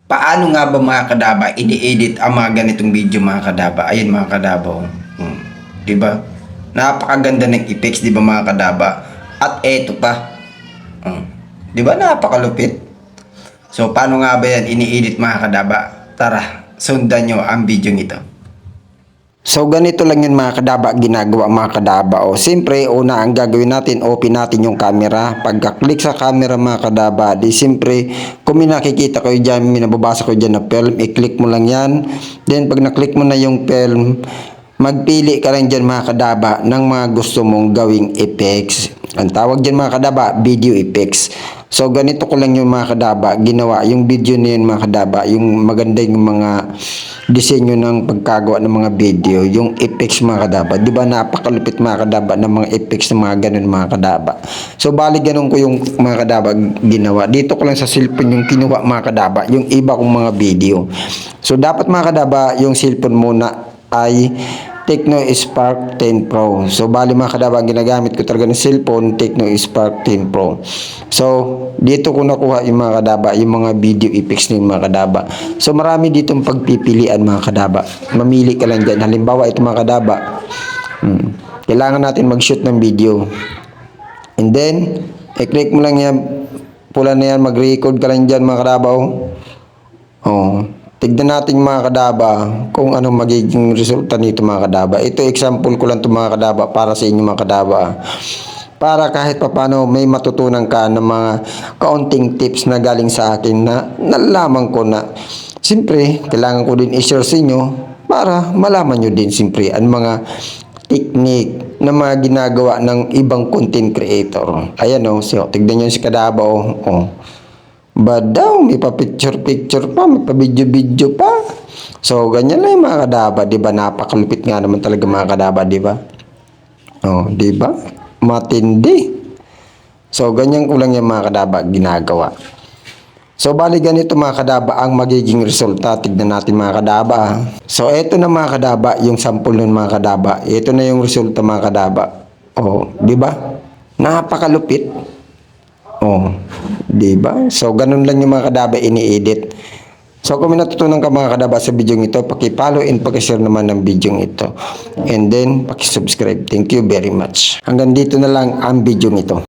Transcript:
Paano nga ba mga kadaba ini-edit ang mga ganitong video mga kadaba? Ayun mga kadaba. Oh. 'Di ba? Napakaganda ng effects 'di ba mga kadaba? At eto pa. 'Di ba napakalupit? So paano nga ba yan ini-edit mga kadaba? Tara, sundan nyo ang video nito. So ganito lang yun mga kadaba ginagawa mga kadaba. O siyempre una ang gagawin natin, open natin yung camera. Pagka-click sa camera mga kadaba, di siyempre kung may nakikita ko dyan, may nababasa ko dyan na film, i-click mo lang yan. Then pag na-click mo na yung film, magpili ka lang dyan mga kadaba ng mga gusto mong gawing effects. Ang tawag dyan mga kadaba, video effects. So ganito ko lang yung mga kadaba ginawa. Yung video na yun mga kadaba, yung maganda yung mga disenyo ng pagkagawa ng mga video, yung effects mga kadaba. Di ba napakalupit mga kadaba ng mga effects ng mga ganun mga kadaba. So bali ganun ko yung mga kadaba ginawa. Dito ko lang sa cellphone yung kinuha mga kadaba, yung iba kong mga video. So dapat mga kadaba yung cellphone muna ay Tecno Spark 10 Pro. So bali mga kadaba ang ginagamit ko talaga ng cellphone, Tecno Spark 10 Pro. So dito ko nakuha yung mga kadaba, yung mga video effects ng mga kadaba. So marami ditong pagpipilian mga kadaba. Mamili ka lang dyan. Halimbawa ito mga kadaba. Kailangan natin mag-shoot ng video. And then, i-click mo lang yan. Pula na yan. Mag-record ka lang dyan mga kadaba. Tignan natin mga kadaba kung anong magiging resulta nito mga kadaba. Ito example ko lang ito mga kadaba para sa inyo mga kadaba. Para kahit papano may matutunan ka ng mga kaunting tips na galing sa akin na nalaman ko na siyempre kailangan ko din i-share sa inyo para malaman nyo din siyempre ang mga technique na mga ginagawa ng ibang content creator. Ayan so tignan nyo si kadaba ba daw, may pa picture pa, may pa video pa. So, ganyan lang yung mga kadaba, di ba? Napakalupit nga naman talaga mga kadaba, di ba? Di ba? Matindi. So, ganyan ko lang yung mga kadaba ginagawa. So, bali ganito mga kadaba ang magiging resulta. Tignan natin mga kadaba. So, eto na mga kadaba, yung sample nun mga kadaba. Ito na yung resulta mga kadaba. Di ba? Napakalupit. Diba? So, ganun lang yung mga kadaba ini-edit. So, kung may natutunan ka mga kadaba sa video ito, paki-follow and paki-share naman ng video ito. And then, paki-subscribe. Thank you very much. Hanggang dito na lang ang video nito.